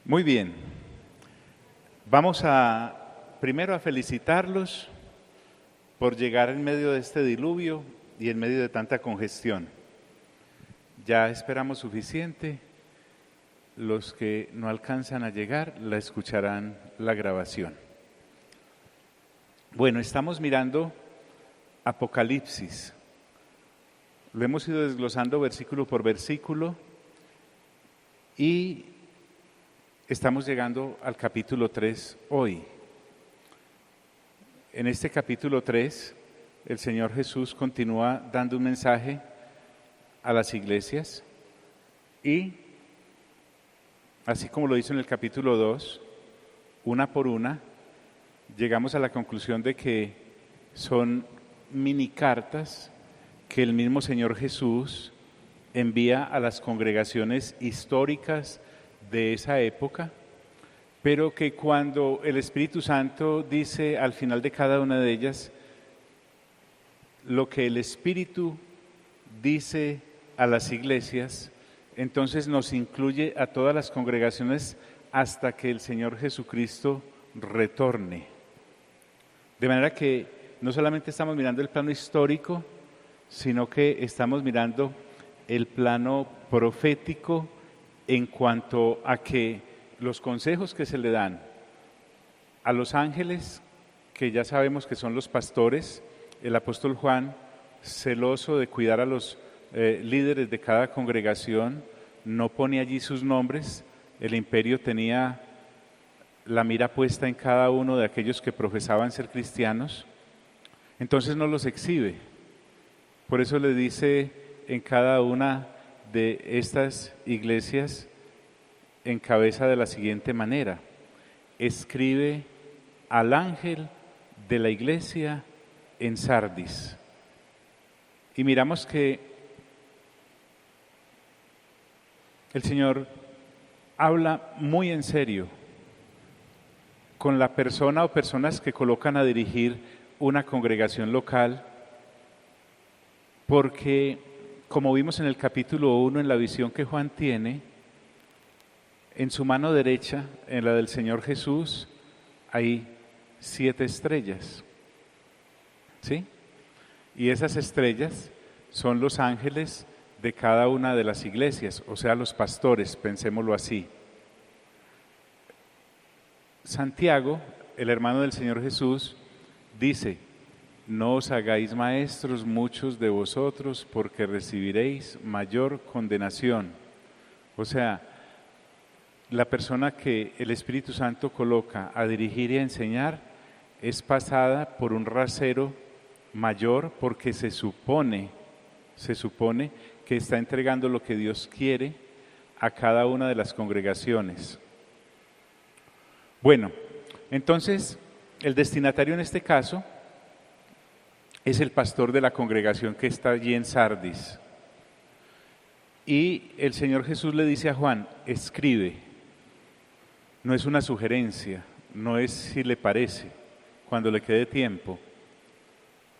Muy bien, vamos primero a felicitarlos por llegar en medio de este diluvio y en medio de tanta congestión. Ya esperamos suficiente, los que no alcanzan a llegar la escucharán la grabación. Bueno, estamos mirando Apocalipsis, lo hemos ido desglosando versículo por versículo y estamos llegando al capítulo 3 hoy. En este capítulo 3, el Señor Jesús continúa dando un mensaje a las iglesias y, así como lo hizo en el capítulo 2, una por una, llegamos a la conclusión de que son mini cartas que el mismo Señor Jesús envía a las congregaciones históricas de esa época, pero que cuando el Espíritu Santo dice al final de cada una de ellas lo que el Espíritu dice a las iglesias, entonces nos incluye a todas las congregaciones hasta que el Señor Jesucristo retorne. De manera que no solamente estamos mirando el plano histórico, sino que estamos mirando el plano profético en cuanto a que los consejos que se le dan a los ángeles, que ya sabemos que son los pastores, el apóstol Juan, celoso de cuidar a los líderes de cada congregación, no pone allí sus nombres. El imperio tenía la mira puesta en cada uno de aquellos que profesaban ser cristianos, entonces no los exhibe. Por eso le dice en cada una de estas iglesias, encabeza de la siguiente manera: escribe al ángel de la iglesia en Sardis. Y miramos que el Señor habla muy en serio con la persona o personas que colocan a dirigir una congregación local, porque como vimos en el capítulo 1, en la visión que Juan tiene, en su mano derecha, en la del Señor Jesús, hay 7 estrellas, ¿sí? Y esas estrellas son los ángeles de cada una de las iglesias, o sea, los pastores, pensémoslo así. Santiago, el hermano del Señor Jesús, dice: no os hagáis maestros muchos de vosotros, porque recibiréis mayor condenación. O sea, la persona que el Espíritu Santo coloca a dirigir y a enseñar es pasada por un rasero mayor, porque se supone que está entregando lo que Dios quiere a cada una de las congregaciones. Bueno, entonces el destinatario en este caso es el pastor de la congregación que está allí en Sardis. Y el Señor Jesús le dice a Juan: escribe. No es una sugerencia, no es si le parece, cuando le quede tiempo.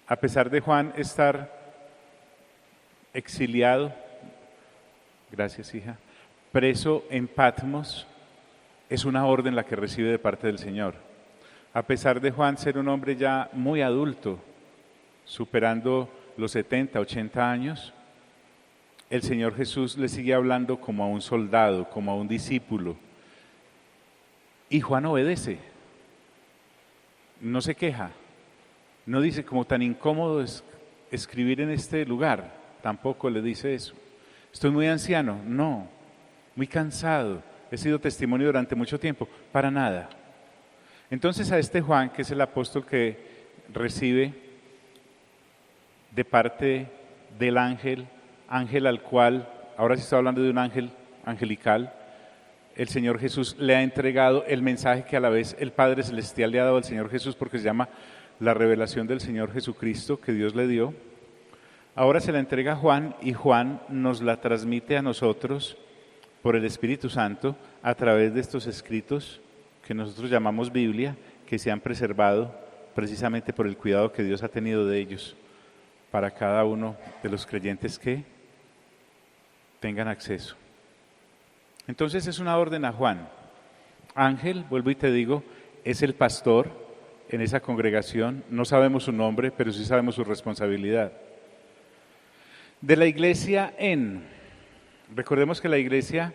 A pesar de Juan estar exiliado, gracias hija, preso en Patmos, es una orden la que recibe de parte del Señor. A pesar de Juan ser un hombre ya muy adulto, superando los 70, 80 años, el Señor Jesús le sigue hablando como a un soldado, como a un discípulo. Y Juan obedece, no se queja, no dice como tan incómodo es escribir en este lugar, tampoco le dice eso. Estoy muy anciano, no, muy cansado, he sido testimonio durante mucho tiempo, para nada. Entonces a este Juan, que es el apóstol que recibe de parte del ángel al cual, ahora sí estoy hablando de un ángel angelical, el Señor Jesús le ha entregado el mensaje que a la vez el Padre Celestial le ha dado al Señor Jesús, porque se llama la revelación del Señor Jesucristo que Dios le dio. Ahora se la entrega a Juan y Juan nos la transmite a nosotros por el Espíritu Santo a través de estos escritos que nosotros llamamos Biblia, que se han preservado precisamente por el cuidado que Dios ha tenido de ellos para cada uno de los creyentes que tengan acceso. Entonces es una orden a Juan. ángel, vuelvo y te digo, es el pastor en esa congregación. No sabemos su nombre, pero sí sabemos su responsabilidad. De la iglesia recordemos que la iglesia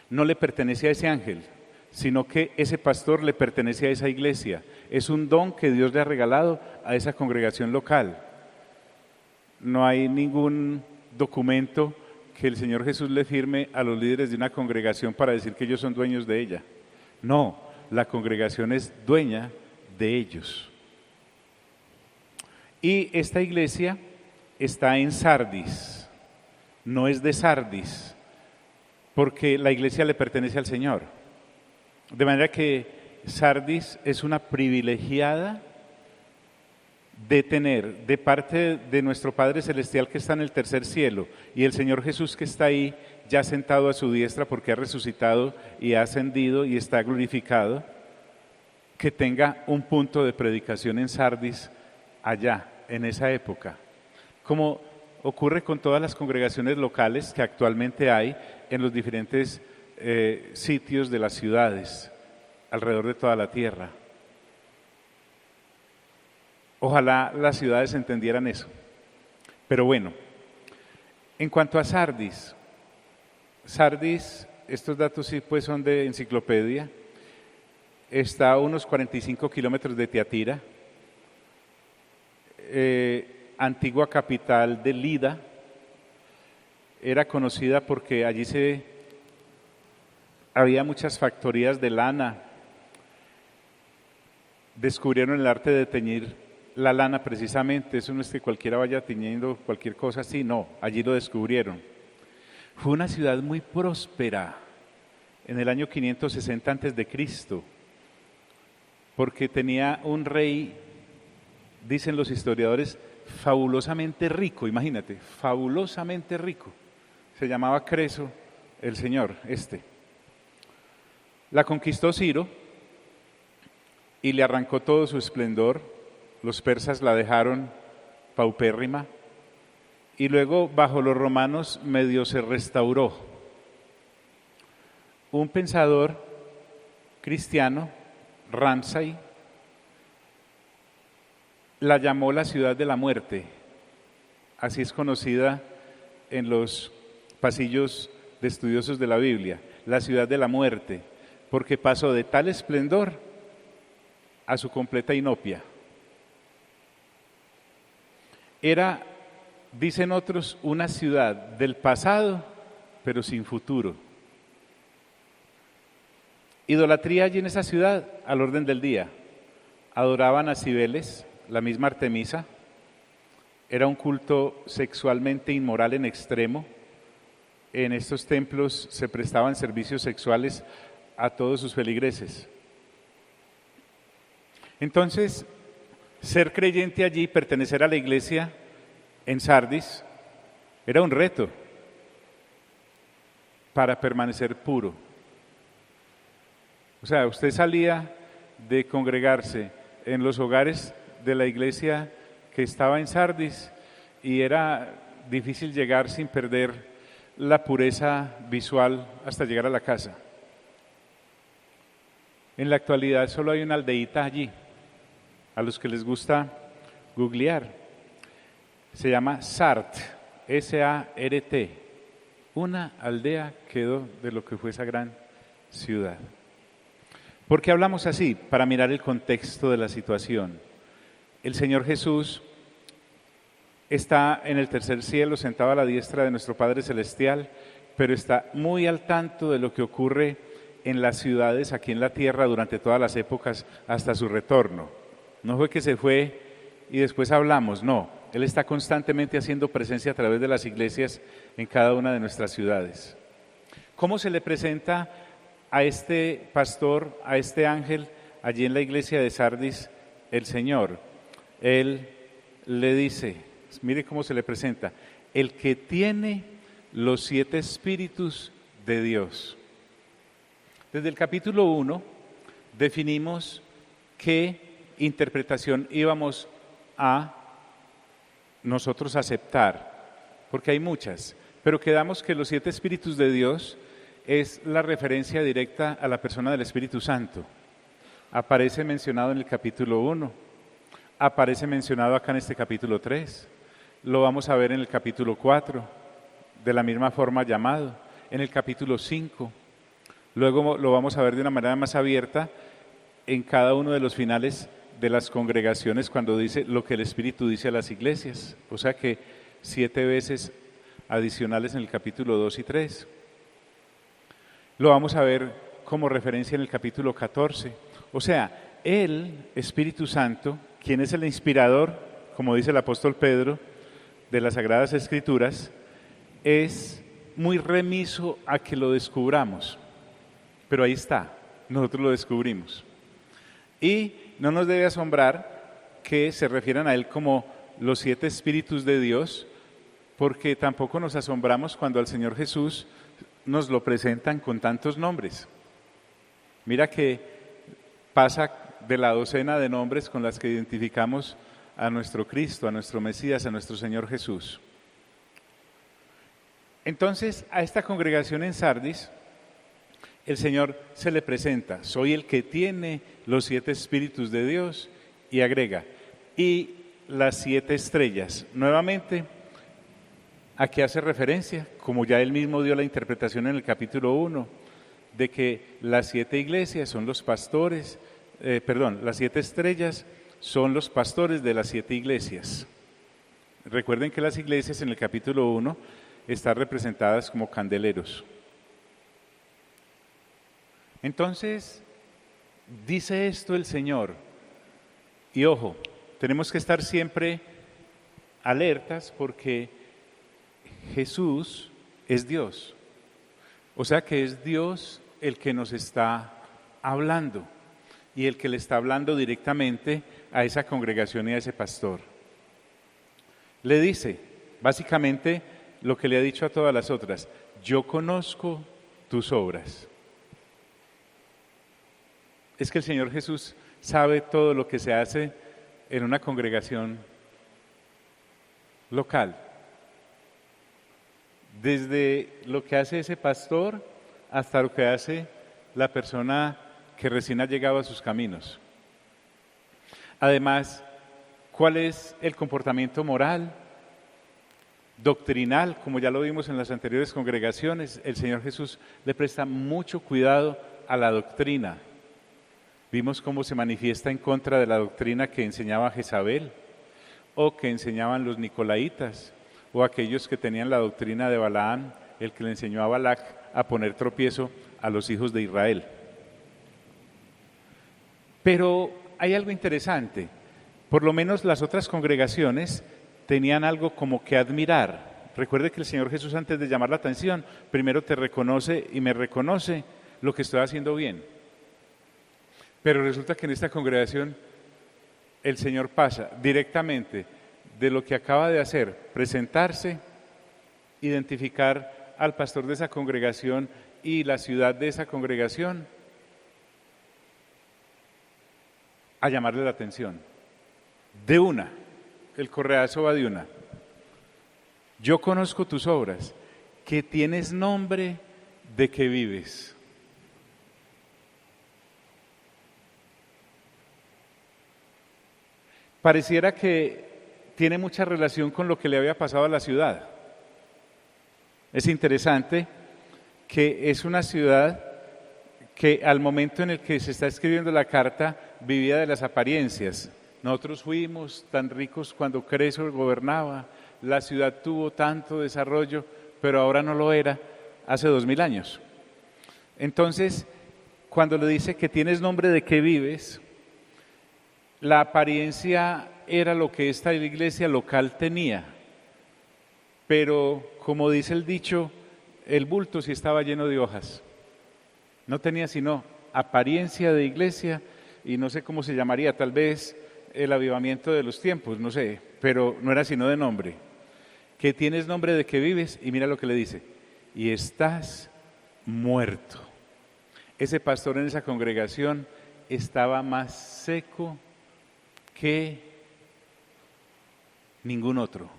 no le pertenece a ese ángel, sino que ese pastor le pertenece a esa iglesia. Es un don que Dios le ha regalado a esa congregación local. No hay ningún documento que el Señor Jesús le firme a los líderes de una congregación para decir que ellos son dueños de ella. No, la congregación es dueña de ellos. Y esta iglesia está en Sardis, no es de Sardis, porque la iglesia le pertenece al Señor. De manera que Sardis es una privilegiada de tener de parte de nuestro Padre Celestial que está en el tercer cielo y el Señor Jesús que está ahí ya sentado a su diestra porque ha resucitado y ha ascendido y está glorificado, que tenga un punto de predicación en Sardis allá, en esa época. Como ocurre con todas las congregaciones locales que actualmente hay en los diferentes sitios de las ciudades alrededor de toda la tierra. Ojalá las ciudades entendieran eso. Pero bueno, en cuanto a Sardis, estos datos sí pues son de enciclopedia, está a unos 45 kilómetros de Tiatira, antigua capital de Lida. Era conocida porque allí había muchas factorías de lana. Descubrieron el arte de teñir la lana precisamente. Eso no es que cualquiera vaya teñiendo cualquier cosa así, no, allí lo descubrieron. Fue una ciudad muy próspera en el año 560 a.C., porque tenía un rey, dicen los historiadores, fabulosamente rico, imagínate, fabulosamente rico. Se llamaba Creso, el señor La conquistó Ciro y le arrancó todo su esplendor. Los persas la dejaron paupérrima y luego bajo los romanos medio se restauró. Un pensador cristiano, Ramsay, la llamó la ciudad de la muerte. Así es conocida en los pasillos de estudiosos de la Biblia, la ciudad de la muerte, porque pasó de tal esplendor a su completa inopia. Era, dicen otros, una ciudad del pasado, pero sin futuro. Idolatría allí en esa ciudad, al orden del día. Adoraban a Cibeles, la misma Artemisa. Era un culto sexualmente inmoral en extremo. En estos templos se prestaban servicios sexuales a todos sus feligreses. Entonces, ser creyente allí, pertenecer a la iglesia en Sardis, era un reto para permanecer puro. O sea, usted salía de congregarse en los hogares de la iglesia que estaba en Sardis y era difícil llegar sin perder la pureza visual hasta llegar a la casa. En la actualidad solo hay una aldeíta allí, a los que les gusta googlear. Se llama Sart, S-A-R-T. Una aldea quedó de lo que fue esa gran ciudad. ¿Por qué hablamos así? Para mirar el contexto de la situación. El Señor Jesús está en el tercer cielo, sentado a la diestra de nuestro Padre Celestial, pero está muy al tanto de lo que ocurre en las ciudades aquí en la tierra durante todas las épocas hasta su retorno. No fue que se fue y después hablamos, no. Él está constantemente haciendo presencia a través de las iglesias en cada una de nuestras ciudades. ¿Cómo se le presenta a este pastor, a este ángel, allí en la iglesia de Sardis, el Señor? Él le dice, mire cómo se le presenta, el que tiene los 7 espíritus de Dios. Desde el capítulo 1 definimos qué interpretación íbamos a nosotros aceptar, porque hay muchas, pero quedamos que los 7 espíritus de Dios es la referencia directa a la persona del Espíritu Santo. Aparece mencionado en el capítulo 1, aparece mencionado acá en este capítulo 3, lo vamos a ver en el capítulo 4, de la misma forma llamado, en el capítulo 5, luego lo vamos a ver de una manera más abierta en cada uno de los finales de las congregaciones cuando dice lo que el Espíritu dice a las iglesias, o sea que 7 veces adicionales en el capítulo 2 y 3. Lo vamos a ver como referencia en el capítulo 14. O sea, el Espíritu Santo, quien es el inspirador, como dice el apóstol Pedro, de las Sagradas Escrituras, es muy remiso a que lo descubramos. Pero ahí está, nosotros lo descubrimos. Y no nos debe asombrar que se refieran a Él como los 7 Espíritus de Dios, porque tampoco nos asombramos cuando al Señor Jesús nos lo presentan con tantos nombres. Mira que pasa de la docena de nombres con las que identificamos a nuestro Cristo, a nuestro Mesías, a nuestro Señor Jesús. Entonces, a esta congregación en Sardis, el Señor se le presenta, soy el que tiene los 7 Espíritus de Dios, y agrega, y las 7 estrellas. Nuevamente, ¿a qué hace referencia? Como ya él mismo dio la interpretación en el capítulo 1, de que las 7 iglesias son los pastores, las 7 estrellas son los pastores de las 7 iglesias. Recuerden que las iglesias en el capítulo 1 están representadas como candeleros. Entonces, dice esto el Señor, y ojo, tenemos que estar siempre alertas porque Jesús es Dios, o sea que es Dios el que nos está hablando y el que le está hablando directamente a esa congregación y a ese pastor. Le dice, básicamente, lo que le ha dicho a todas las otras, yo conozco tus obras. Es que el Señor Jesús sabe todo lo que se hace en una congregación local. Desde lo que hace ese pastor hasta lo que hace la persona que recién ha llegado a sus caminos. Además, ¿cuál es el comportamiento moral, doctrinal? Como ya lo vimos en las anteriores congregaciones, el Señor Jesús le presta mucho cuidado a la doctrina. Vimos cómo se manifiesta en contra de la doctrina que enseñaba Jezabel o que enseñaban los nicolaitas o aquellos que tenían la doctrina de Balaam, el que le enseñó a Balac a poner tropiezo a los hijos de Israel. Pero hay algo interesante, por lo menos las otras congregaciones tenían algo como que admirar. Recuerde que el Señor Jesús, antes de llamar la atención, primero te reconoce y me reconoce lo que estoy haciendo bien. Pero resulta que en esta congregación el Señor pasa directamente de lo que acaba de hacer, presentarse, identificar al pastor de esa congregación y la ciudad de esa congregación, a llamarle la atención. De una, el correazo va de una. Yo conozco tus obras, que tienes nombre de que vives. Pareciera que tiene mucha relación con lo que le había pasado a la ciudad. Es interesante que es una ciudad que al momento en el que se está escribiendo la carta vivía de las apariencias. Nosotros fuimos tan ricos cuando Creso gobernaba, la ciudad tuvo tanto desarrollo, pero ahora no lo era hace 2000 años. Entonces, cuando le dice que tienes nombre de que vives, la apariencia era lo que esta iglesia local tenía, pero como dice el dicho, el bulto sí estaba lleno de hojas. No tenía sino apariencia de iglesia y no sé cómo se llamaría, tal vez el avivamiento de los tiempos, no sé, pero no era sino de nombre. Que tienes nombre de que vives, y mira lo que le dice, y estás muerto. Ese pastor en esa congregación estaba más seco que ningún otro.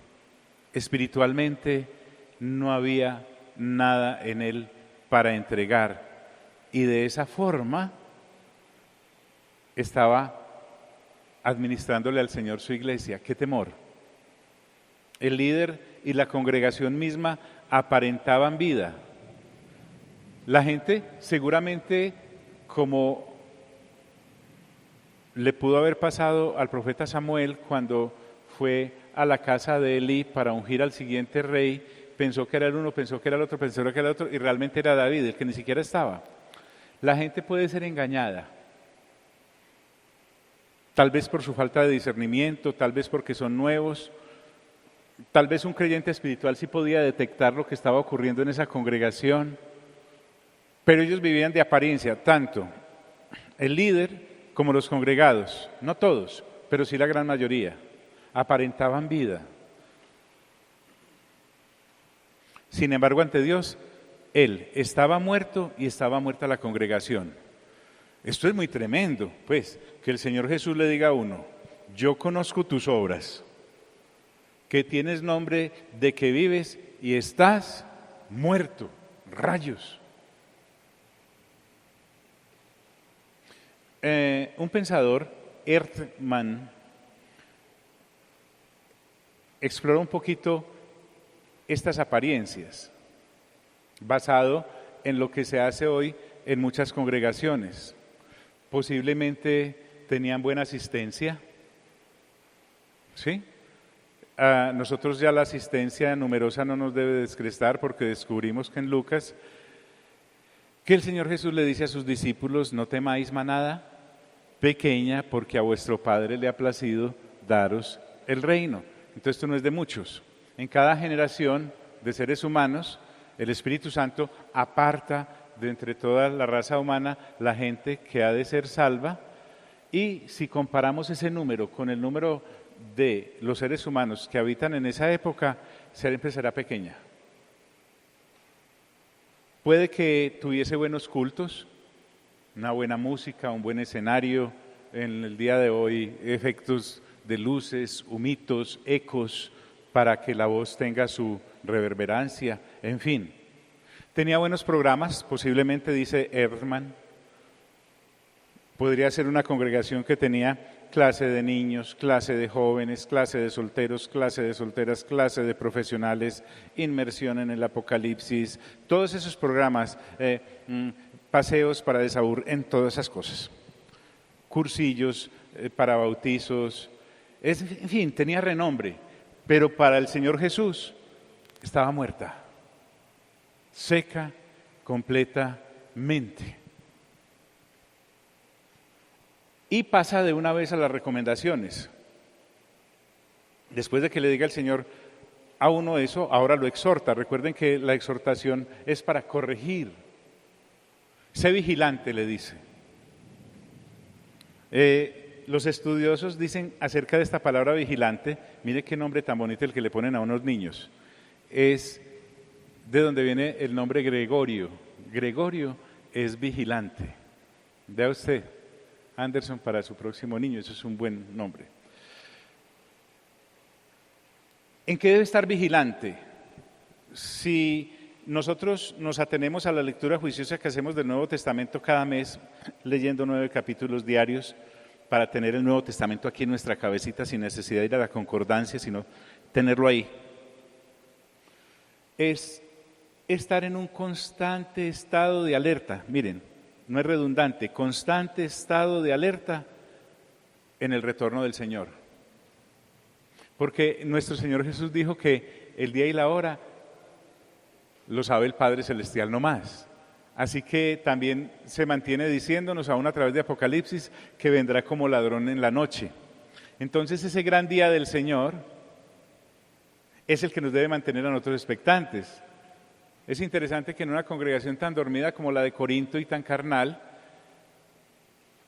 Espiritualmente no había nada en él para entregar. Y de esa forma estaba administrándole al Señor su iglesia. ¡Qué temor! El líder y la congregación misma aparentaban vida. La gente seguramente, como le pudo haber pasado al profeta Samuel cuando fue a la casa de Elí para ungir al siguiente rey, pensó que era el uno, pensó que era el otro, pensó que era el otro, y realmente era David, el que ni siquiera estaba. La gente puede ser engañada, tal vez por su falta de discernimiento, tal vez porque son nuevos, tal vez un creyente espiritual sí podía detectar lo que estaba ocurriendo en esa congregación, pero ellos vivían de apariencia, tanto el líder como los congregados, no todos, pero sí la gran mayoría, aparentaban vida. Sin embargo, ante Dios, él estaba muerto y estaba muerta la congregación. Esto es muy tremendo, pues, que el Señor Jesús le diga a uno: yo conozco tus obras, que tienes nombre de que vives y estás muerto. Rayos. Un pensador, Erdmann, exploró un poquito estas apariencias, basado en lo que se hace hoy en muchas congregaciones. Posiblemente tenían buena asistencia, ¿sí? A nosotros ya la asistencia numerosa no nos debe descrestar, porque descubrimos que en Lucas, que el Señor Jesús le dice a sus discípulos: no temáis manada pequeña, porque a vuestro Padre le ha placido daros el reino. Entonces esto no es de muchos. En cada generación de seres humanos, el Espíritu Santo aparta de entre toda la raza humana la gente que ha de ser salva, y si comparamos ese número con el número de los seres humanos que habitan en esa época, siempre será pequeña. Puede que tuviese buenos cultos, una buena música, un buen escenario, en el día de hoy efectos de luces, humitos, ecos, para que la voz tenga su reverberancia, en fin. Tenía buenos programas, posiblemente, dice Erdmann. Podría ser una congregación que tenía clase de niños, clase de jóvenes, clase de solteros, clase de solteras, clase de profesionales, inmersión en el Apocalipsis, todos esos programas, paseos para desaburrir, en todas esas cosas. Cursillos para bautizos, en fin, tenía renombre, pero para el Señor Jesús estaba muerta, seca completamente. Y pasa de una vez a las recomendaciones. Después de que le diga el Señor a uno eso, ahora lo exhorta. Recuerden que la exhortación es para corregir. Sé vigilante, le dice. Los estudiosos dicen acerca de esta palabra vigilante, mire qué nombre tan bonito el que le ponen a unos niños. Es de donde viene el nombre Gregorio. Gregorio es vigilante. Vea usted, Anderson, para su próximo niño, eso es un buen nombre. ¿En qué debe estar vigilante? Si nosotros nos atenemos a la lectura juiciosa que hacemos del Nuevo Testamento cada mes, leyendo 9 capítulos diarios, para tener el Nuevo Testamento aquí en nuestra cabecita sin necesidad de ir a la concordancia, sino tenerlo ahí, es estar en un constante estado de alerta. Miren, no es redundante, constante estado de alerta en el retorno del Señor. Porque nuestro Señor Jesús dijo que el día y la hora lo sabe el Padre Celestial no más. Así que también se mantiene diciéndonos aún a través de Apocalipsis que vendrá como ladrón en la noche. Entonces ese gran día del Señor es el que nos debe mantener a nosotros expectantes. Es interesante que en una congregación tan dormida como la de Corinto y tan carnal,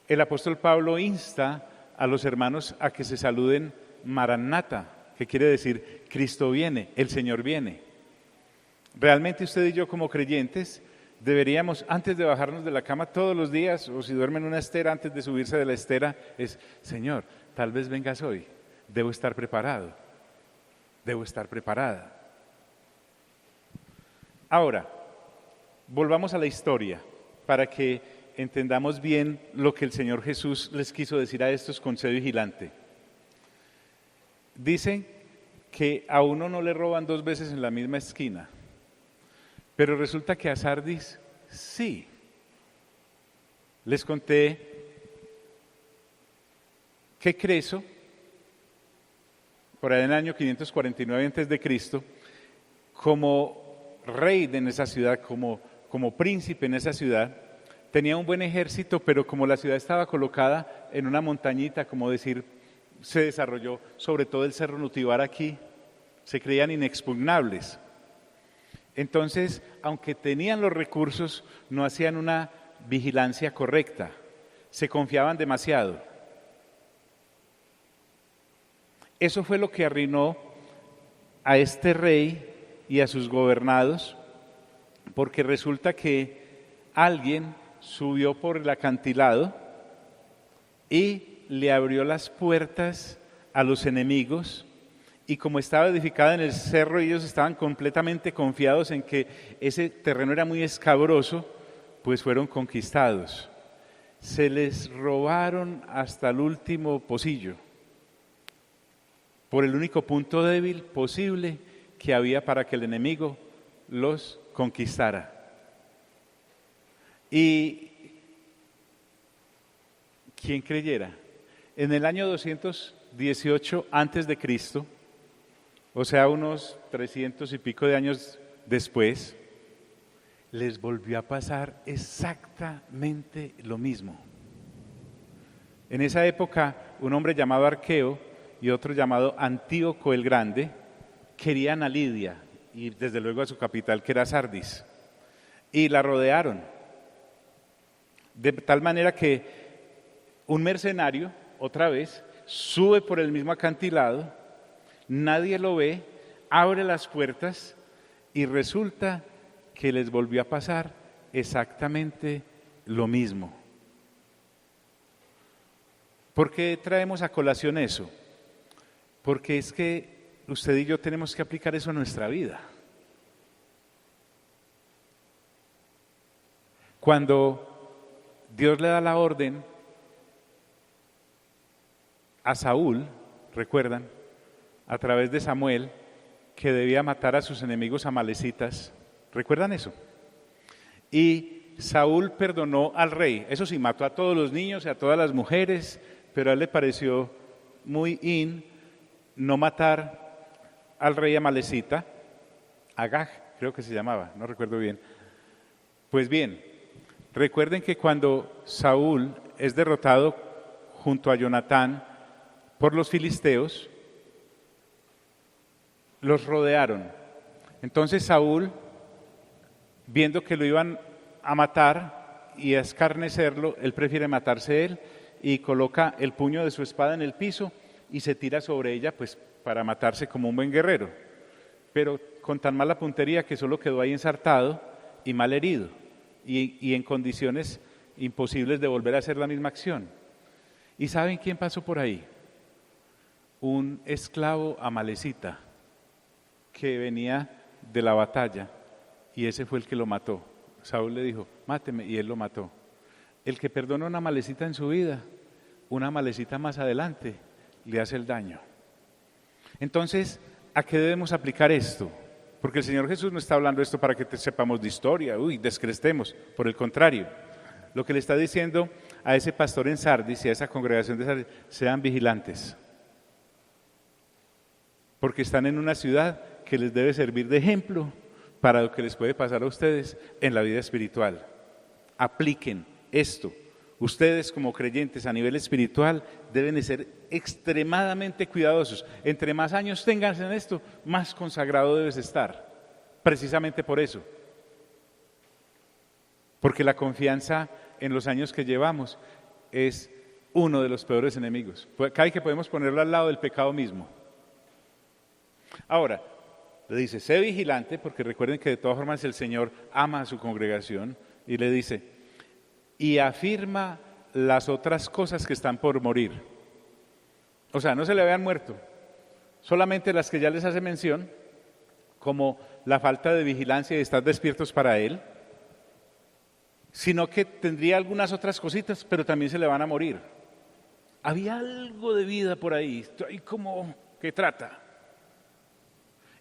el apóstol Pablo insta a los hermanos a que se saluden Maranatha, que quiere decir Cristo viene, el Señor viene. Realmente usted y yo como creyentes deberíamos, antes de bajarnos de la cama todos los días, o si duermen en una estera, antes de subirse de la estera, es: Señor, tal vez vengas hoy, debo estar preparado, debo estar preparada. Ahora, Volvamos a la historia para que entendamos bien lo que el Señor Jesús les quiso decir a estos con sed vigilante. Dicen que a uno no le roban 2 veces en la misma esquina, pero resulta que a Sardis sí. Les conté que Creso, por ahí en el año 549 a.C., como rey en esa ciudad, como príncipe en esa ciudad, tenía un buen ejército, pero como la ciudad estaba colocada en una montañita, como decir, se desarrolló sobre todo el Cerro Nutivar aquí, se creían inexpugnables. Entonces, aunque tenían los recursos, no hacían una vigilancia correcta, se confiaban demasiado. Eso fue lo que arruinó a este rey y a sus gobernados, porque resulta que alguien subió por el acantilado y le abrió las puertas a los enemigos, y como estaba edificada en el cerro, ellos estaban completamente confiados en que ese terreno era muy escabroso, pues fueron conquistados. Se les robaron hasta el último pocillo, por el único punto débil posible que había para que el enemigo los conquistara. Y ¿quién creyera? En el año 218 antes de Cristo, o sea, unos 300 y pico de años después, les volvió a pasar exactamente lo mismo. En esa época, un hombre llamado Arqueo y otro llamado Antíoco el Grande querían a Lidia y desde luego a su capital, que era Sardis, y la rodearon. De tal manera que un mercenario, otra vez, sube por el mismo acantilado, nadie lo ve, abre las puertas y resulta que les volvió a pasar exactamente lo mismo. ¿Por qué traemos a colación eso? Porque es que usted y yo tenemos que aplicar eso a nuestra vida. Cuando Dios le da la orden a Saúl, recuerdan, a través de Samuel, que debía matar a sus enemigos amalecitas, ¿recuerdan eso? Y Saúl perdonó al rey, eso sí, mató a todos los niños y a todas las mujeres, pero a él le pareció muy no matar al rey amalecita, Agag, creo que se llamaba, no recuerdo bien. Pues bien, recuerden que cuando Saúl es derrotado junto a Jonatán por los filisteos, los rodearon. Entonces Saúl, viendo que lo iban a matar y a escarnecerlo, él prefiere matarse él y coloca el puño de su espada en el piso y se tira sobre ella, pues para matarse como un buen guerrero, pero con tan mala puntería que solo quedó ahí ensartado y mal herido y en condiciones imposibles de volver a hacer la misma acción. ¿Y saben quién pasó por ahí? Un esclavo amalecita que venía de la batalla y ese fue el que lo mató. Saúl le dijo, máteme, y él lo mató. El que perdona una amalecita en su vida, una amalecita más adelante le hace el daño. Entonces, ¿a qué debemos aplicar esto? Porque el Señor Jesús no está hablando esto para que sepamos de historia, descrestemos, por el contrario. Lo que le está diciendo a ese pastor en Sardis y a esa congregación de Sardis, sean vigilantes. Porque están en una ciudad que les debe servir de ejemplo para lo que les puede pasar a ustedes en la vida espiritual. Apliquen esto. Ustedes como creyentes a nivel espiritual deben de ser extremadamente cuidadosos. Entre más años tengas en esto, más consagrado debes estar. Precisamente por eso. Porque la confianza en los años que llevamos es uno de los peores enemigos. Cada que podemos ponerlo al lado del pecado mismo. Ahora, le dice, sé vigilante, porque recuerden que de todas formas el Señor ama a su congregación, y le dice, y afirma las otras cosas que están por morir. O sea, no se le habían muerto, solamente las que ya les hace mención, como la falta de vigilancia y estar despiertos para Él, sino que tendría algunas otras cositas, pero también se le van a morir. Había algo de vida por ahí, estoy como que trata.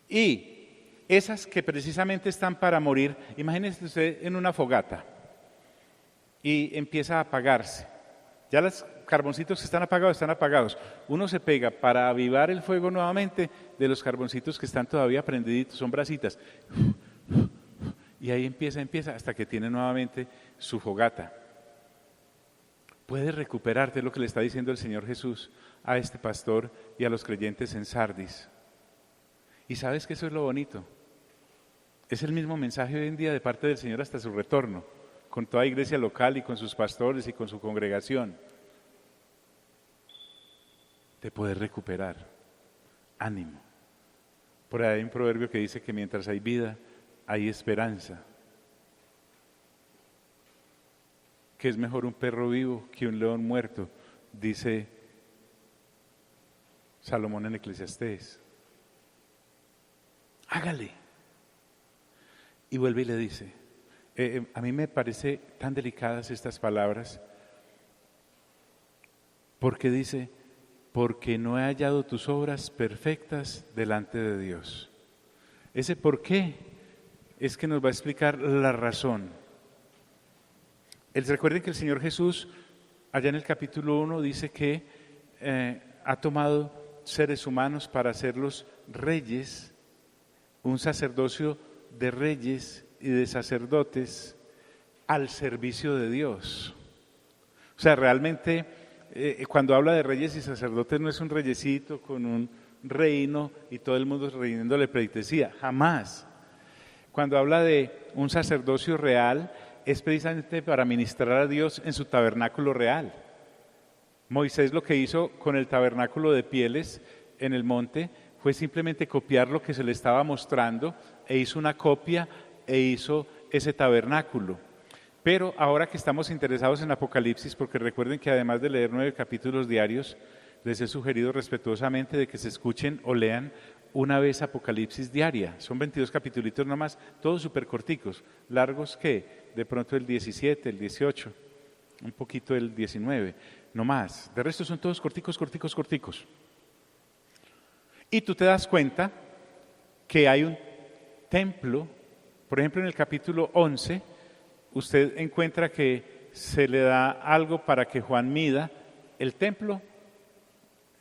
Y esas que precisamente están para morir, imagínese usted en una fogata y empieza a apagarse. Ya los carboncitos que están apagados. Uno se pega para avivar el fuego nuevamente de los carboncitos que están todavía prendiditos, son brasitas. Y ahí empieza hasta que tiene nuevamente su fogata. Puedes recuperarte, lo que le está diciendo el Señor Jesús a este pastor y a los creyentes en Sardis. Y sabes que eso es lo bonito. Es el mismo mensaje hoy en día de parte del Señor hasta su retorno, con toda iglesia local y con sus pastores y con su congregación. Te puedes recuperar. Ánimo. Por ahí hay un proverbio que dice que mientras hay vida, hay esperanza. Que es mejor un perro vivo que un león muerto, dice Salomón en Eclesiastés. Hágale. Y vuelve y le dice, a mí me parece tan delicadas estas palabras, porque dice, porque no he hallado tus obras perfectas delante de Dios. Ese por qué es que nos va a explicar la razón. Recuerden que el Señor Jesús, allá en el capítulo 1, dice que ha tomado seres humanos para hacerlos reyes, un sacerdocio de reyes y de sacerdotes al servicio de Dios. O sea, realmente cuando habla de reyes y sacerdotes no es un reyesito con un reino y todo el mundo rindiéndole pleitesía, jamás. Cuando habla de un sacerdocio real es precisamente para ministrar a Dios en su tabernáculo real. Moisés lo que hizo con el tabernáculo de pieles en el monte fue simplemente copiar lo que se le estaba mostrando e hizo una copia e hizo ese tabernáculo. Pero ahora que estamos interesados en Apocalipsis, porque recuerden que además de leer 9 capítulos diarios, les he sugerido respetuosamente de que se escuchen o lean una vez Apocalipsis diaria. Son 22 capítulos nomás, todos súper corticos, largos que de pronto el 17, el 18, un poquito el 19, no más. De resto son todos corticos. Y tú te das cuenta que hay un templo, por ejemplo en el capítulo 11, usted encuentra que se le da algo para que Juan mida el templo,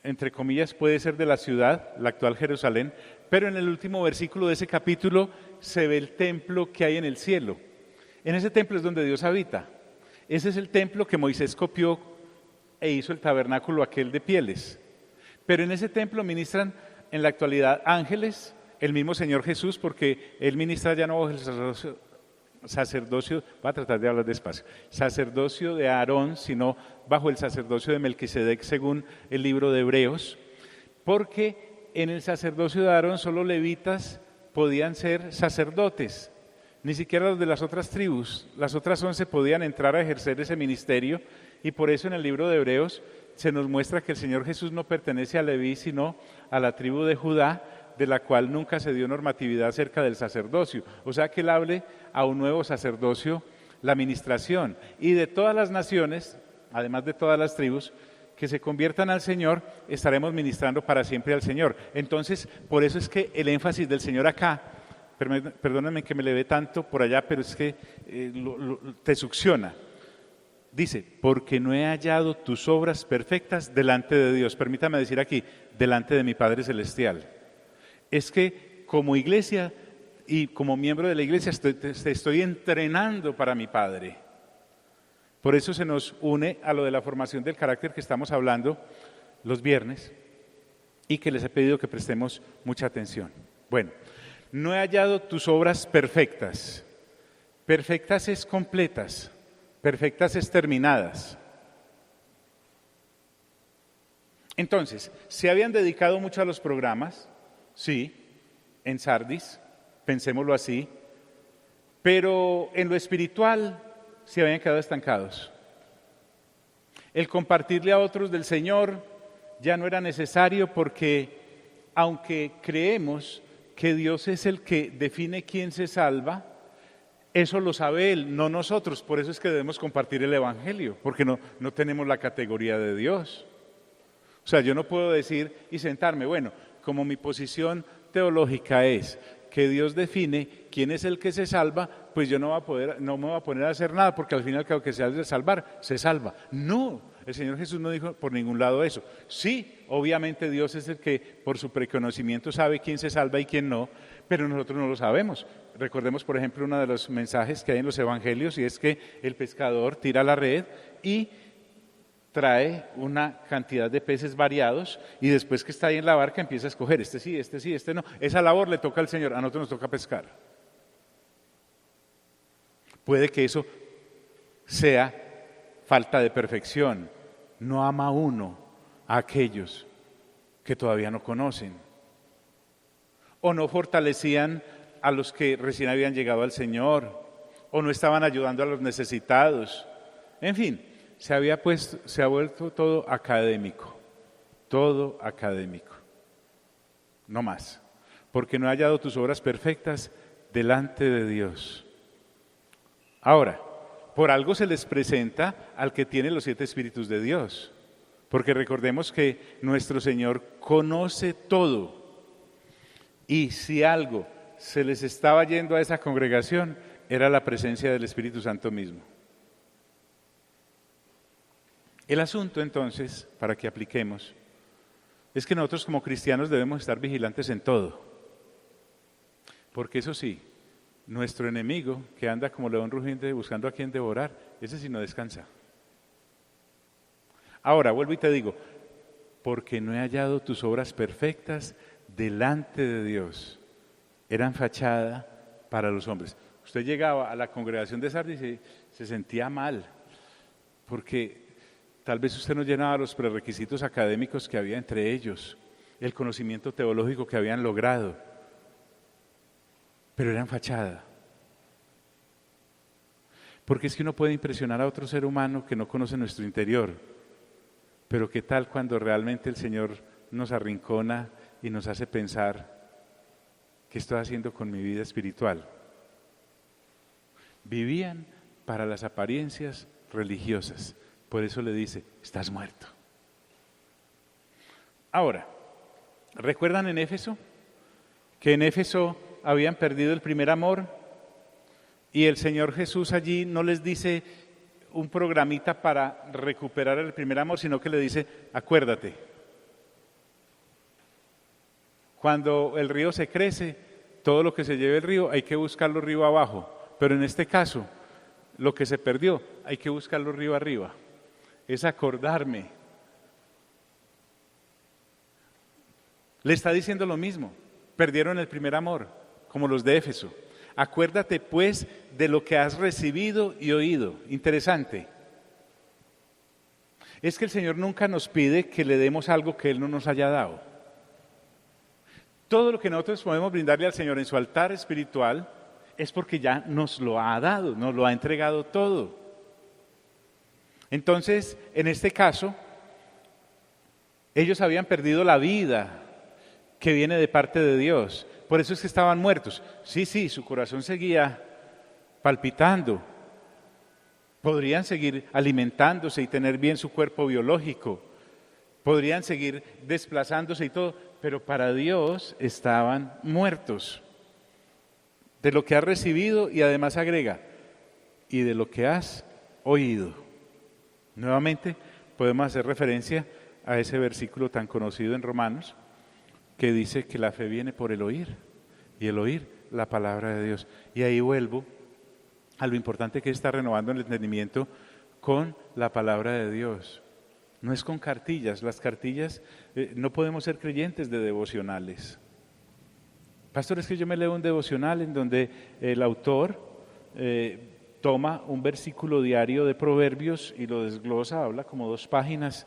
entre comillas, puede ser de la ciudad, la actual Jerusalén, pero en el último versículo de ese capítulo se ve el templo que hay en el cielo. En ese templo es donde Dios habita. Ese es el templo que Moisés copió e hizo el tabernáculo aquel de pieles. Pero en ese templo ministran en la actualidad ángeles, el mismo Señor Jesús, porque Él ministra ya no bajo el sacerdocio, voy a tratar de hablar despacio, sacerdocio de Aarón, sino bajo el sacerdocio de Melquisedec según el libro de Hebreos, porque en el sacerdocio de Aarón solo levitas podían ser sacerdotes, ni siquiera los de las otras tribus, las otras 11 podían entrar a ejercer ese ministerio, y por eso en el libro de Hebreos se nos muestra que el Señor Jesús no pertenece a Leví, sino a la tribu de Judá, de la cual nunca se dio normatividad acerca del sacerdocio. O sea que Él hable a un nuevo sacerdocio, la administración, y de todas las naciones, además de todas las tribus, que se conviertan al Señor, estaremos ministrando para siempre al Señor. Entonces, por eso es que el énfasis del Señor acá, perdónenme que me le ve tanto por allá, pero es que te succiona. Dice, porque no he hallado tus obras perfectas delante de Dios. Permítame decir aquí, delante de mi Padre Celestial. Es que como iglesia y como miembro de la iglesia te estoy entrenando para mi Padre. Por eso se nos une a lo de la formación del carácter que estamos hablando los viernes y que les he pedido que prestemos mucha atención. Bueno, no he hallado tus obras perfectas. Perfectas es completas, perfectas es terminadas. Entonces, ¿se habían dedicado mucho a los programas? Sí, en Sardis, pensémoslo así, pero en lo espiritual se habían quedado estancados. El compartirle a otros del Señor ya no era necesario porque, aunque creemos que Dios es el que define quién se salva, Eso lo sabe Él, no nosotros. Por eso es que debemos compartir el Evangelio, porque no tenemos la categoría de Dios. O sea, yo no puedo decir y sentarme, bueno, como mi posición teológica es que Dios define quién es el que se salva, pues yo no me voy a poner a hacer nada, porque al final que se ha de salvar, se salva. No, el Señor Jesús no dijo por ningún lado eso. Sí, obviamente Dios es el que por su preconocimiento sabe quién se salva y quién no, pero nosotros no lo sabemos. Recordemos, por ejemplo, uno de los mensajes que hay en los evangelios, y es que el pescador tira la red y trae una cantidad de peces variados, y después que está ahí en la barca empieza a escoger, este sí, este no. Esa labor le toca al Señor, a nosotros nos toca pescar. Puede que eso sea falta de perfección. No ama uno a aquellos que todavía no conocen, o no fortalecían a los que recién habían llegado al Señor, o no estaban ayudando a los necesitados. En fin, se ha vuelto todo académico, no más, porque no he hallado tus obras perfectas delante de Dios. Ahora, por algo se les presenta al que tiene los 7 espíritus de Dios, porque recordemos que nuestro Señor conoce todo, y si algo se les estaba yendo a esa congregación, era la presencia del Espíritu Santo mismo. El asunto, entonces, para que apliquemos, es que nosotros como cristianos debemos estar vigilantes en todo. Porque eso sí, nuestro enemigo, que anda como león rugiente buscando a quien devorar, ese sí no descansa. Ahora, vuelvo y te digo, porque no he hallado tus obras perfectas delante de Dios. Eran fachada para los hombres. Usted llegaba a la congregación de Sardis y se sentía mal, porque tal vez usted no llenaba los prerequisitos académicos que había entre ellos, el conocimiento teológico que habían logrado, pero eran fachada. Porque es que uno puede impresionar a otro ser humano que no conoce nuestro interior, pero ¿qué tal cuando realmente el Señor nos arrincona y nos hace pensar qué estoy haciendo con mi vida espiritual? Vivían para las apariencias religiosas. Por eso le dice, estás muerto. Ahora, ¿recuerdan en Éfeso? Que en Éfeso habían perdido el primer amor, y el Señor Jesús allí no les dice un programita para recuperar el primer amor, sino que le dice, acuérdate. Cuando el río se crece, todo lo que se lleve el río hay que buscarlo río abajo, pero en este caso, lo que se perdió hay que buscarlo río arriba. Es acordarme. Le está diciendo lo mismo. Perdieron el primer amor, como los de Éfeso. Acuérdate pues de lo que has recibido y oído. Interesante. Es que el Señor nunca nos pide que le demos algo que Él no nos haya dado. Todo lo que nosotros podemos brindarle al Señor en su altar espiritual es porque ya nos lo ha dado, nos lo ha entregado todo. Entonces, en este caso, ellos habían perdido la vida que viene de parte de Dios. Por eso es que estaban muertos. Sí, su corazón seguía palpitando. Podrían seguir alimentándose y tener bien su cuerpo biológico. Podrían seguir desplazándose y todo, pero para Dios estaban muertos. De lo que has recibido, y además agrega, y de lo que has oído. Nuevamente podemos hacer referencia a ese versículo tan conocido en Romanos, que dice que la fe viene por el oír, y el oír la palabra de Dios. Y ahí vuelvo a lo importante que es estar renovando el entendimiento con la palabra de Dios. No es con cartillas. Las cartillas, no podemos ser creyentes de devocionales. Pastor, es que yo me leo un devocional en donde el autor toma un versículo diario de Proverbios y lo desglosa, habla como 2 páginas.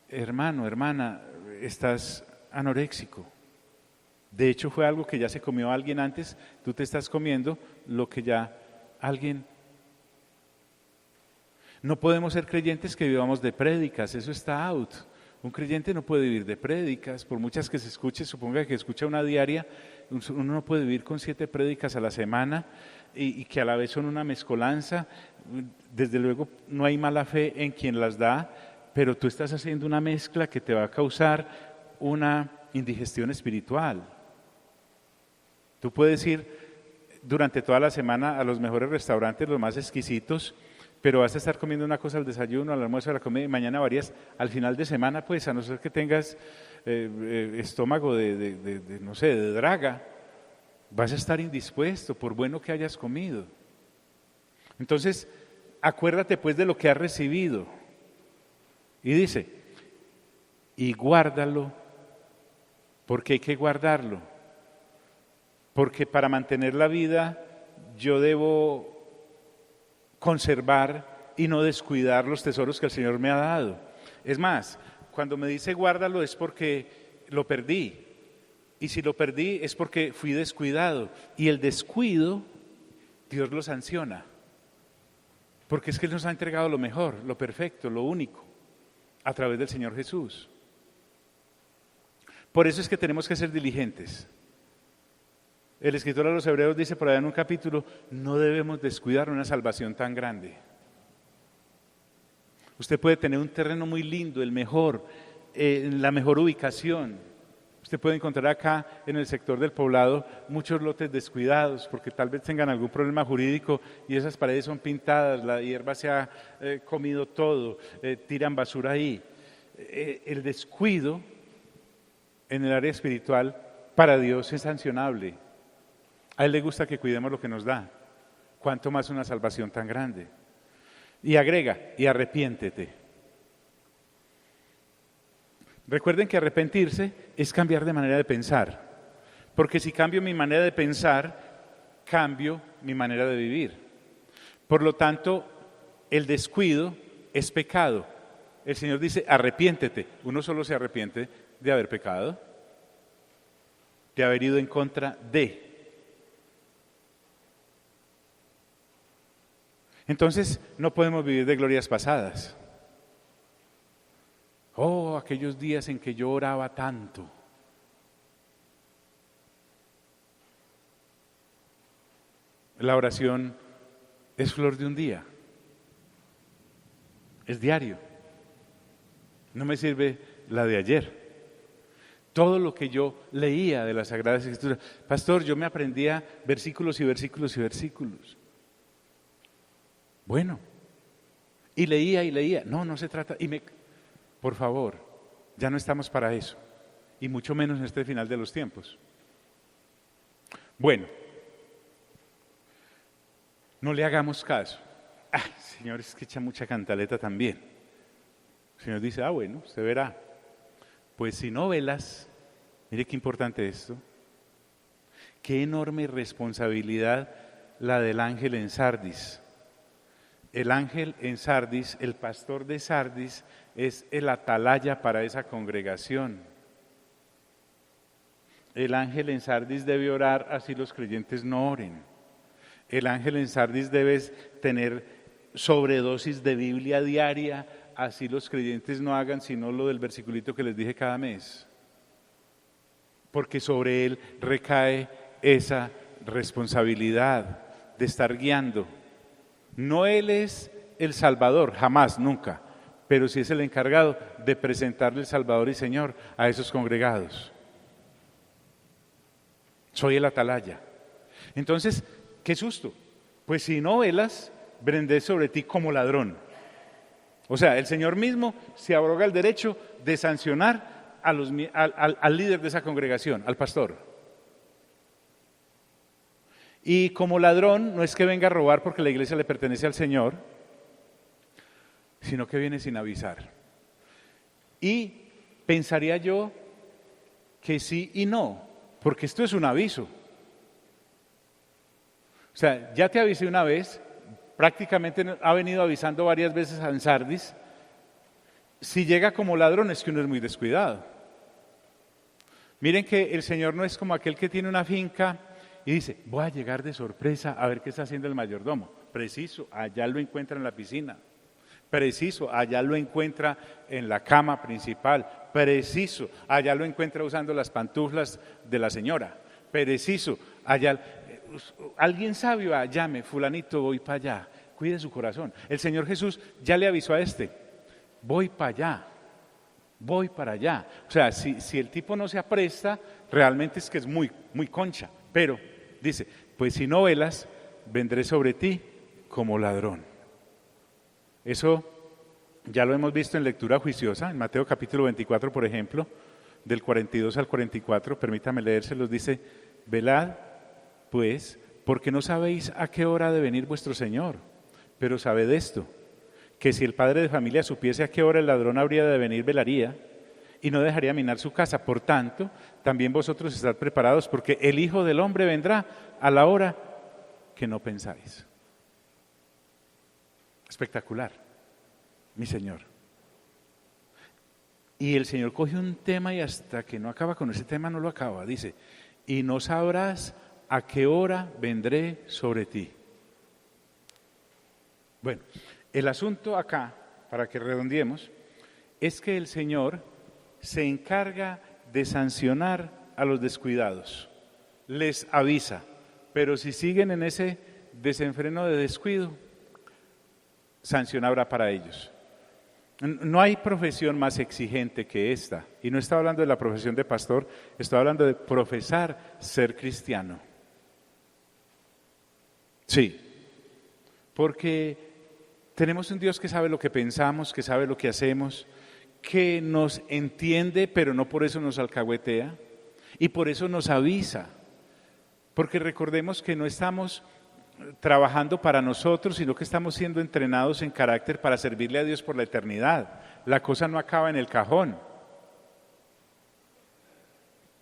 Hermano, hermana, estás anoréxico. De hecho, fue algo que ya se comió alguien antes, tú te estás comiendo lo que ya alguien... No podemos ser creyentes que vivamos de prédicas, eso está out. Un creyente no puede vivir de prédicas, por muchas que se escuche, suponga que escucha una diaria, uno no puede vivir con 7 prédicas a la semana, y que a la vez son una mezcolanza. Desde luego no hay mala fe en quien las da, pero tú estás haciendo una mezcla que te va a causar una indigestión espiritual. Tú puedes ir durante toda la semana a los mejores restaurantes, los más exquisitos, pero vas a estar comiendo una cosa al desayuno, al almuerzo, a la comida, y mañana varías al final de semana, pues a no ser que tengas estómago no sé, de draga, vas a estar indispuesto por bueno que hayas comido. Entonces, acuérdate pues de lo que has recibido. Y dice, y guárdalo, porque hay que guardarlo. Porque para mantener la vida yo debo conservar y no descuidar los tesoros que el Señor me ha dado. Es más, cuando me dice guárdalo es porque lo perdí. Y si lo perdí es porque fui descuidado. Y el descuido, Dios lo sanciona. Porque es que Él nos ha entregado lo mejor, lo perfecto, lo único, a través del Señor Jesús. Por eso es que tenemos que ser diligentes. El escritor a los Hebreos dice por allá en un capítulo, no debemos descuidar una salvación tan grande. Usted puede tener un terreno muy lindo, el mejor, en la mejor ubicación. Usted puede encontrar acá en el sector del Poblado muchos lotes descuidados porque tal vez tengan algún problema jurídico y esas paredes son pintadas, la hierba se ha comido todo, tiran basura ahí. El descuido en el área espiritual para Dios es sancionable. A Él le gusta que cuidemos lo que nos da. ¿Cuánto más una salvación tan grande? Y agrega, y arrepiéntete. Recuerden que arrepentirse es cambiar de manera de pensar. Porque si cambio mi manera de pensar, cambio mi manera de vivir. Por lo tanto, el descuido es pecado. El Señor dice, arrepiéntete. Uno solo se arrepiente de haber pecado, de haber ido en contra de. Entonces, no podemos vivir de glorias pasadas. Oh, aquellos días en que yo oraba tanto. La oración es flor de un día. Es diario. No me sirve la de ayer. Todo lo que yo leía de las Sagradas Escrituras. Pastor, yo me aprendía versículos y versículos y versículos. Bueno, y leía. No se trata. Por favor, ya no estamos para eso. Y mucho menos en este final de los tiempos. Bueno, no le hagamos caso. Señor, es que echa mucha cantaleta también. El Señor dice, bueno, usted verá. Pues si no velas, mire qué importante esto. Qué enorme responsabilidad la del ángel en Sardis. El ángel en Sardis, el pastor de Sardis, es el atalaya para esa congregación. El ángel en Sardis debe orar así los creyentes no oren. El ángel en Sardis debe tener sobredosis de Biblia diaria, así los creyentes no hagan sino lo del versiculito que les dije cada mes. Porque sobre él recae esa responsabilidad de estar guiando. No Él es el Salvador, jamás, nunca, pero sí es el encargado de presentarle el Salvador y Señor a esos congregados. Soy el atalaya. Entonces, qué susto. Pues si no velas, vendré sobre ti como ladrón. O sea, el Señor mismo se abroga el derecho de sancionar al líder de esa congregación, al pastor. Y como ladrón no es que venga a robar porque la iglesia le pertenece al Señor, sino que viene sin avisar. Y pensaría yo que sí y no, porque esto es un aviso. O sea, ya te avisé una vez, prácticamente ha venido avisando varias veces a Sardis. Si llega como ladrón es que uno es muy descuidado. Miren que el Señor no es como aquel que tiene una finca y dice, voy a llegar de sorpresa a ver qué está haciendo el mayordomo. Preciso, allá lo encuentra en la piscina. Preciso, allá lo encuentra en la cama principal. Preciso, allá lo encuentra usando las pantuflas de la señora. Preciso, allá. alguien sabio, llame, fulanito, voy para allá, cuide su corazón. El Señor Jesús ya le avisó a voy para allá, voy para allá. O sea, si el tipo no se apresta, realmente es que es muy, muy concha. Pero dice, pues si no velas, vendré sobre ti como ladrón. Eso ya lo hemos visto en lectura juiciosa, en Mateo capítulo 24, por ejemplo, del 42 al 44, permítame leérselos, dice, velad, pues, porque no sabéis a qué hora ha de venir vuestro Señor, pero sabed esto, que si el padre de familia supiese a qué hora el ladrón habría de venir, velaría, y no dejaría minar su casa. Por tanto, también vosotros estad preparados, porque el Hijo del Hombre vendrá a la hora que no pensáis. Espectacular, mi Señor. Y el Señor coge un tema y hasta que no acaba con ese tema no lo acaba. Dice, y no sabrás a qué hora vendré sobre ti. Bueno, el asunto acá, para que redondeemos, es que el Señor se encarga de sancionar a los descuidados. Les avisa, pero si siguen en ese desenfreno de descuido, sanción habrá para ellos. No hay profesión más exigente que esta, y no estoy hablando de la profesión de pastor, estoy hablando de profesar ser cristiano. Sí, porque tenemos un Dios que sabe lo que pensamos, que sabe lo que hacemos, que nos entiende, pero no por eso nos alcahuetea, y por eso nos avisa, porque recordemos que no estamos trabajando para nosotros, sino que estamos siendo entrenados en carácter para servirle a Dios por la eternidad. La cosa no acaba en el cajón.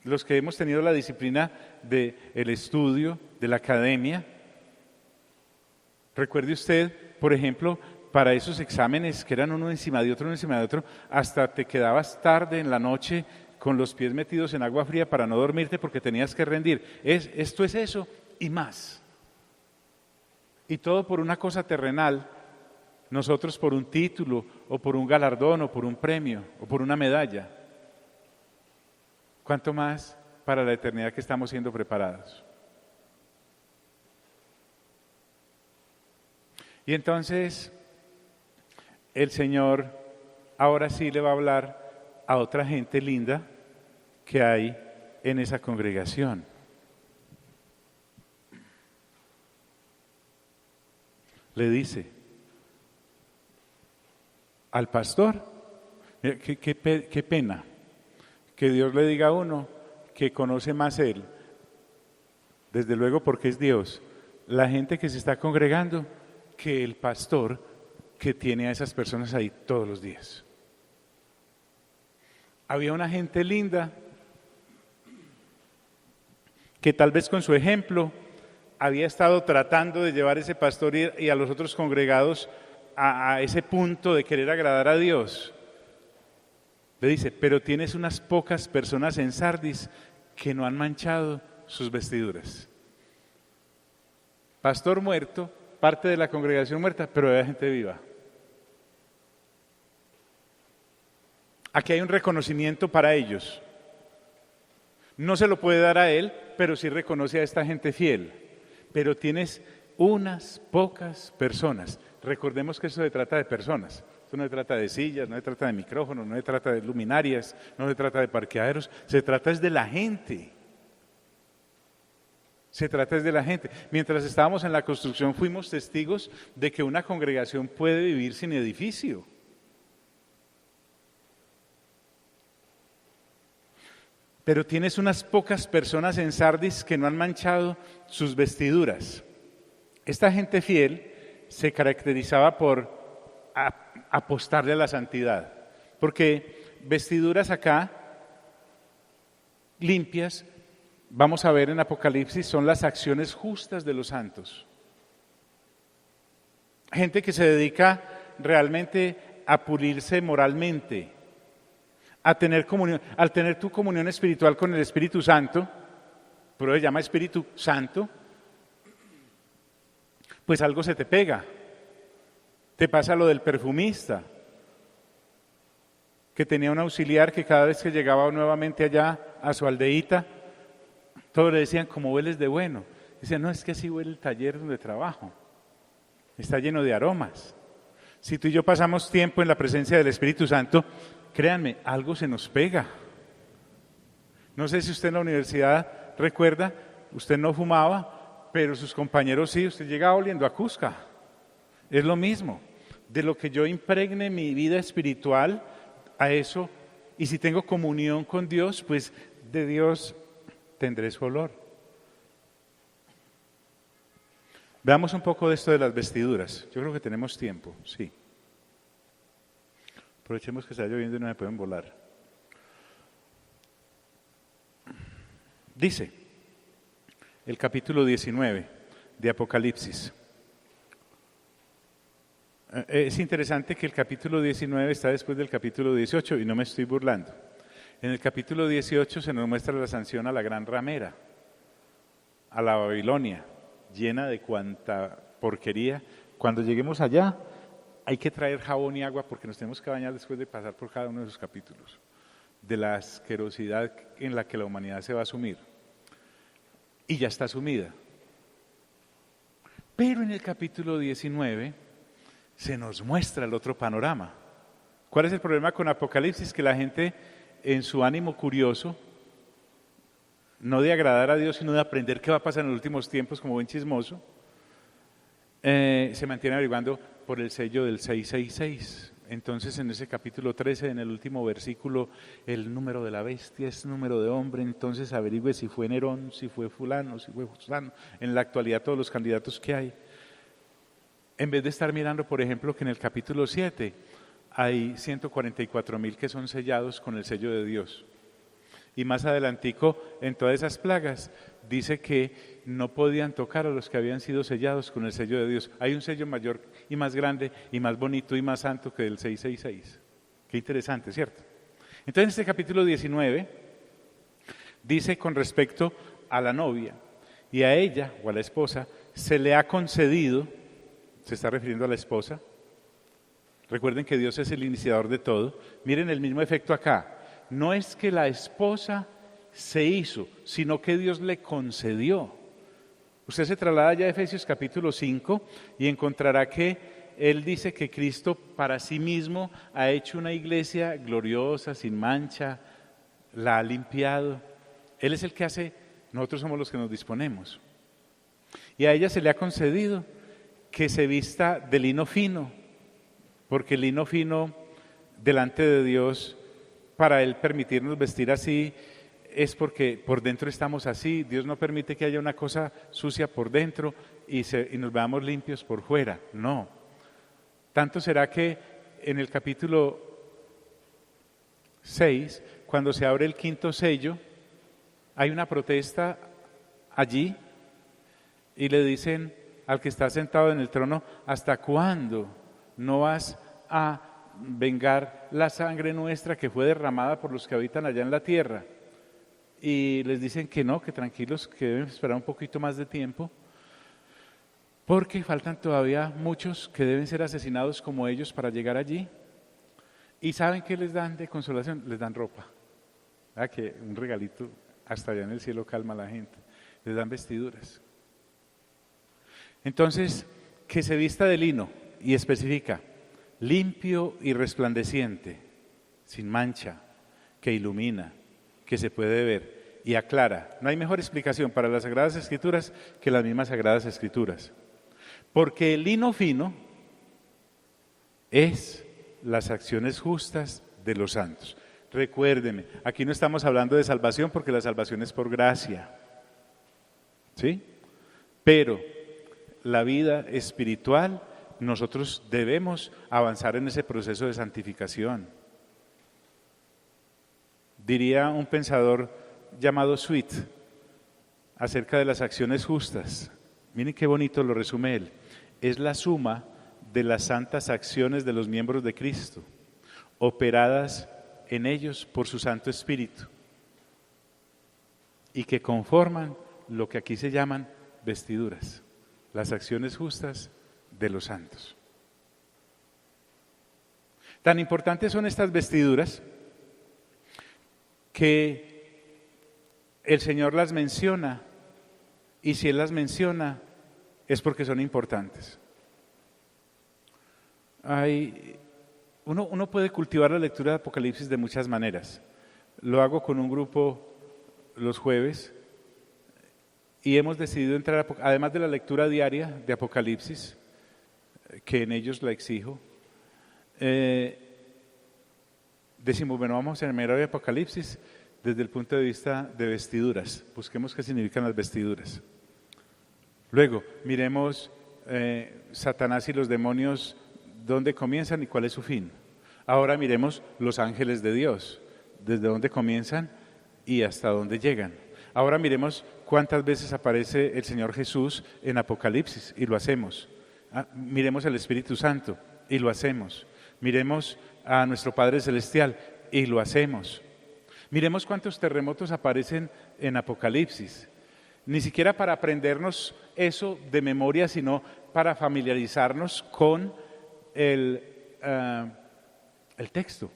Los que hemos tenido la disciplina del estudio, de la academia, recuerde usted, por ejemplo, para esos exámenes que eran uno encima de otro, hasta te quedabas tarde en la noche con los pies metidos en agua fría para no dormirte porque tenías que rendir. Esto es eso y más. Y todo por una cosa terrenal, nosotros por un título, o por un galardón, o por un premio, o por una medalla. ¿Cuánto más para la eternidad que estamos siendo preparados? Y entonces, el Señor ahora sí le va a hablar a otra gente linda que hay en esa congregación. Le dice al pastor, qué pena que Dios le diga a uno que conoce más Él, desde luego porque es Dios, la gente que se está congregando, que el pastor que tiene a esas personas ahí todos los días. Había una gente linda que tal vez con su ejemplo había estado tratando de llevar ese pastor y a los otros congregados a ese punto de querer agradar a Dios. Le dice, pero tienes unas pocas personas en Sardis que no han manchado sus vestiduras. Pastor muerto, parte de la congregación muerta, pero hay gente viva. Aquí hay un reconocimiento para ellos. No se lo puede dar a él, pero sí reconoce a esta gente fiel. Pero tienes unas pocas personas. Recordemos que eso se trata de personas. Esto no se trata de sillas, no se trata de micrófonos, no se trata de luminarias, no se trata de parqueaderos. Se trata es de la gente. Se trata es de la gente. Mientras estábamos en la construcción fuimos testigos de que una congregación puede vivir sin edificio. Pero tienes unas pocas personas en Sardis que no han manchado sus vestiduras. Esta gente fiel se caracterizaba por apostarle a la santidad, porque vestiduras acá limpias, vamos a ver en Apocalipsis, son las acciones justas de los santos. Gente que se dedica realmente a pulirse moralmente, a tener comunión, al tener tu comunión espiritual con el Espíritu Santo, pero se llama Espíritu Santo, pues algo se te pega. Te pasa lo del perfumista, que tenía un auxiliar que cada vez que llegaba nuevamente allá a su aldeíta, todos le decían, como hueles de bueno. Dice, no, es que así huele el taller donde trabajo. Está lleno de aromas. Si tú y yo pasamos tiempo en la presencia del Espíritu Santo, créanme, algo se nos pega. No sé si usted en la universidad recuerda, usted no fumaba, pero sus compañeros sí, usted llegaba oliendo a Cusca. Es lo mismo. De lo que yo impregne mi vida espiritual a eso, y si tengo comunión con Dios, pues de Dios tendré su olor. Veamos un poco de esto de las vestiduras. Yo creo que tenemos tiempo, sí. Aprovechemos que está lloviendo y no me pueden volar. Dice el capítulo 19 de Apocalipsis. Es interesante que el capítulo 19 está después del capítulo 18 y no me estoy burlando. En el capítulo 18 se nos muestra la sanción a la gran ramera, a la Babilonia, llena de cuanta porquería. Cuando lleguemos allá hay que traer jabón y agua porque nos tenemos que bañar después de pasar por cada uno de esos capítulos, de la asquerosidad en la que la humanidad se va a sumir. Y ya está sumida. Pero en el capítulo 19 se nos muestra el otro panorama. ¿Cuál es el problema con Apocalipsis? Que la gente, en su ánimo curioso, no de agradar a Dios, sino de aprender qué va a pasar en los últimos tiempos como buen chismoso, se mantiene averiguando por el sello del 666. Entonces en ese capítulo 13, en el último versículo, el número de la bestia es número de hombre, entonces averigüe si fue Nerón, si fue fulano, si fue fulano. En la actualidad todos los candidatos que hay. En vez de estar mirando, por ejemplo, que en el capítulo 7 hay 144,000 que son sellados con el sello de Dios. Y más adelantico, en todas esas plagas, dice que no podían tocar a los que habían sido sellados con el sello de Dios. Hay un sello mayor y más grande y más bonito y más santo que el 666. Qué interesante, ¿cierto? Entonces, en este capítulo 19 dice con respecto a la novia y a ella o a la esposa, se le ha concedido, se está refiriendo a la esposa. Recuerden que Dios es el iniciador de todo. Miren el mismo efecto acá. No es que la esposa se hizo, sino que Dios le concedió. Usted se traslada ya a Efesios capítulo 5 y encontrará que Él dice que Cristo para sí mismo ha hecho una iglesia gloriosa, sin mancha, la ha limpiado. Él es el que hace, nosotros somos los que nos disponemos. Y a ella se le ha concedido que se vista de lino fino, porque el lino fino delante de Dios, para Él permitirnos vestir así, es porque por dentro estamos así. Dios no permite que haya una cosa sucia por dentro y nos veamos limpios por fuera. No. Tanto será que en el capítulo 6, cuando se abre el quinto sello, hay una protesta allí y le dicen al que está sentado en el trono, ¿hasta cuándo no vas a vengar la sangre nuestra que fue derramada por los que habitan allá en la tierra? Y les dicen que no, que tranquilos, que deben esperar un poquito más de tiempo, porque faltan todavía muchos que deben ser asesinados como ellos para llegar allí. ¿Y saben qué les dan de consolación? Les dan ropa. Que un regalito hasta allá en el cielo calma a la gente. Les dan vestiduras. Entonces, que se vista de lino, y especifica, limpio y resplandeciente, sin mancha, que ilumina, que se puede ver y aclara. No hay mejor explicación para las Sagradas Escrituras que las mismas Sagradas Escrituras. Porque el lino fino es las acciones justas de los santos. Recuérdenme, aquí no estamos hablando de salvación porque la salvación es por gracia, ¿sí? Pero la vida espiritual, nosotros debemos avanzar en ese proceso de santificación. Diría un pensador llamado Sweet acerca de las acciones justas. Miren qué bonito lo resume él. Es la suma de las santas acciones de los miembros de Cristo, operadas en ellos por su Santo Espíritu, y que conforman lo que aquí se llaman vestiduras, las acciones justas de los santos. Tan importantes son estas vestiduras que el Señor las menciona Y si Él las menciona, es porque son importantes. Uno puede cultivar la lectura de Apocalipsis de muchas maneras. Lo hago con un grupo los jueves y hemos decidido entrar, además de la lectura diaria de Apocalipsis, que en ellos la exijo, decimos, bueno, vamos a mirar el Apocalipsis desde el punto de vista de vestiduras. Busquemos qué significan las vestiduras. Luego, miremos Satanás y los demonios, dónde comienzan y cuál es su fin. Ahora miremos los ángeles de Dios, desde dónde comienzan y hasta dónde llegan. Ahora miremos cuántas veces aparece el Señor Jesús en Apocalipsis y lo hacemos. Miremos el Espíritu Santo y lo hacemos. Miremos a nuestro Padre Celestial y lo hacemos. Miremos cuántos terremotos aparecen en Apocalipsis. Ni siquiera para aprendernos eso de memoria, sino para familiarizarnos con el texto.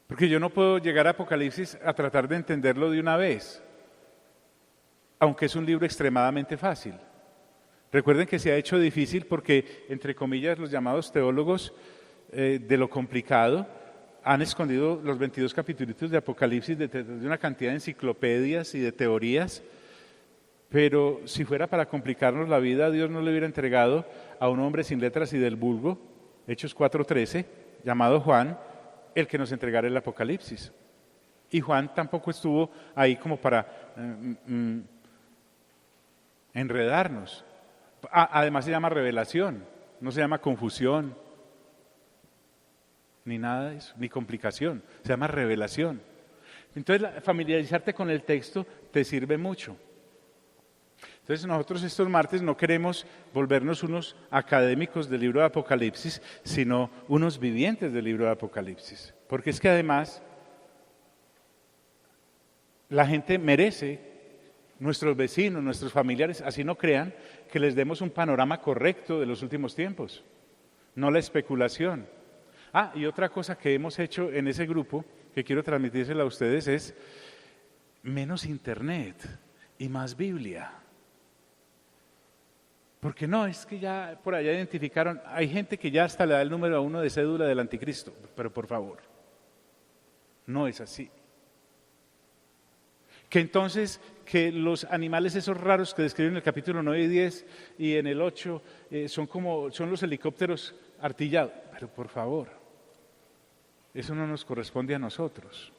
Porque yo no puedo llegar a Apocalipsis a tratar de entenderlo de una vez, aunque es un libro extremadamente fácil. Recuerden que se ha hecho difícil porque, entre comillas, los llamados teólogos de lo complicado han escondido los 22 capítulos de Apocalipsis de una cantidad de enciclopedias y de teorías, pero si fuera para complicarnos la vida, Dios no le hubiera entregado a un hombre sin letras y del vulgo, Hechos 4:13, llamado Juan, el que nos entregara el Apocalipsis. Y Juan tampoco estuvo ahí como para enredarnos. Además se llama revelación, no se llama confusión, ni nada de eso, ni complicación, se llama revelación. Entonces familiarizarte con el texto te sirve mucho. Entonces nosotros estos martes no queremos volvernos unos académicos del libro de Apocalipsis, sino unos vivientes del libro de Apocalipsis. Porque es que además la gente merece, nuestros vecinos, nuestros familiares, así no crean, que les demos un panorama correcto de los últimos tiempos, no la especulación. Y otra cosa que hemos hecho en ese grupo, que quiero transmitírsela a ustedes, es menos internet y más Biblia. Porque no, es que ya por allá identificaron, hay gente que ya hasta le da el número a uno de cédula del anticristo, pero por favor, no es así. Que entonces, que los animales esos raros que describen en el capítulo 9 y 10 y en el 8 son los helicópteros artillados, pero por favor, eso no nos corresponde a nosotros.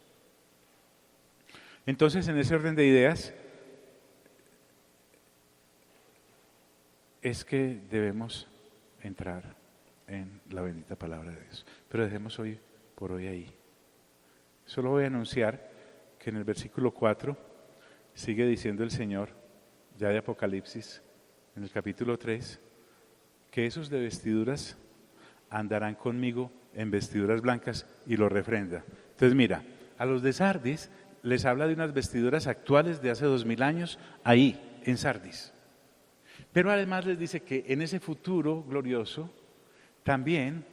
Entonces, en ese orden de ideas, es que debemos entrar en la bendita palabra de Dios. Pero dejemos hoy por hoy ahí. Solo voy a anunciar que en el versículo 4 sigue diciendo el Señor, ya de Apocalipsis, en el capítulo 3, que esos de vestiduras andarán conmigo en vestiduras blancas, y lo refrenda. Entonces mira, a los de Sardis les habla de unas vestiduras actuales de hace 2000 años, ahí, en Sardis. Pero además les dice que en ese futuro glorioso también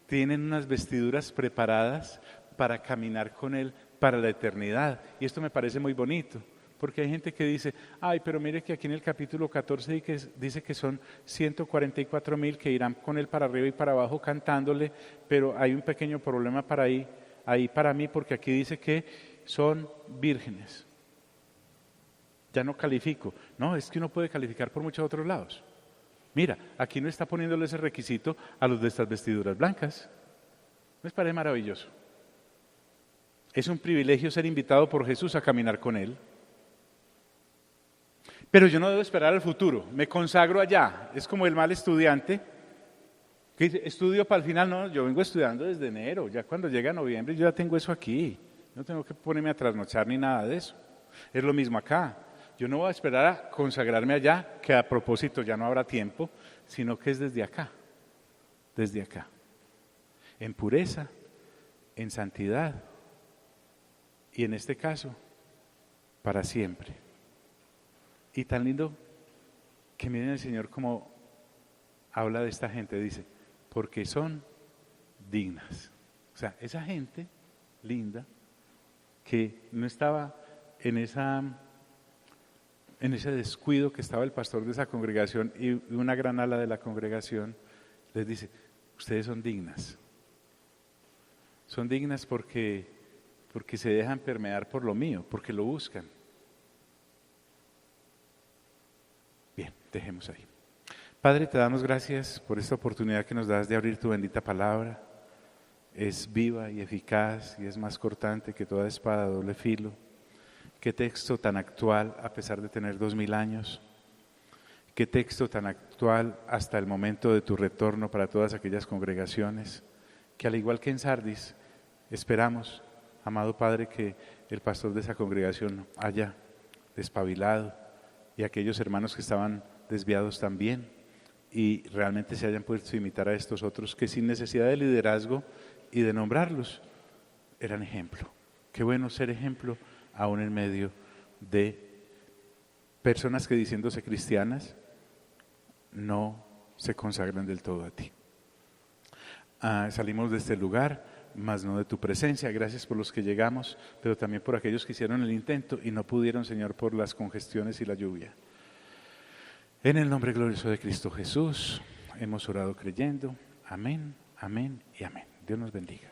tienen unas vestiduras preparadas para caminar con Él para la eternidad. Y esto me parece muy bonito, porque hay gente que dice, pero mire que aquí en el capítulo 14 dice que son 144,000 que irán con Él para arriba y para abajo cantándole, pero hay un pequeño problema ahí para mí, porque aquí dice que son vírgenes. Ya no califico. No, es que uno puede calificar por muchos otros lados. Mira, aquí no está poniéndole ese requisito a los de estas vestiduras blancas. ¿Les parece maravilloso? Es un privilegio ser invitado por Jesús a caminar con Él. Pero yo no debo esperar al futuro, me consagro allá. Es como el mal estudiante que dice, estudio para el final. No, yo vengo estudiando desde enero, ya cuando llega noviembre yo ya tengo eso aquí. No tengo que ponerme a trasnochar ni nada de eso. Es lo mismo acá. Yo no voy a esperar a consagrarme allá, que a propósito ya no habrá tiempo, sino que es desde acá, en pureza, en santidad y en este caso, para siempre. Y tan lindo que miren el Señor como habla de esta gente, dice, porque son dignas. O sea, esa gente linda que no estaba en esa en ese descuido que estaba el pastor de esa congregación y una gran ala de la congregación, les dice, ustedes son dignas. Son dignas porque se dejan permear por lo mío, porque lo buscan. Bien, dejemos ahí. Padre, te damos gracias por esta oportunidad que nos das de abrir tu bendita palabra. Es viva y eficaz y es más cortante que toda espada de doble filo. Qué texto tan actual a pesar de tener 2000 años. Qué texto tan actual hasta el momento de tu retorno para todas aquellas congregaciones que, al igual que en Sardis, esperamos, amado Padre, que el pastor de esa congregación haya despabilado y aquellos hermanos que estaban desviados también y realmente se hayan puesto a imitar a estos otros que sin necesidad de liderazgo y de nombrarlos eran ejemplo. Qué bueno ser ejemplo aún en medio de personas que, diciéndose cristianas, no se consagran del todo a ti. Salimos de este lugar, mas no de tu presencia. Gracias por los que llegamos, pero también por aquellos que hicieron el intento y no pudieron, Señor, por las congestiones y la lluvia. En el nombre glorioso de Cristo Jesús hemos orado creyendo. Amén, amén y amén. Dios nos bendiga.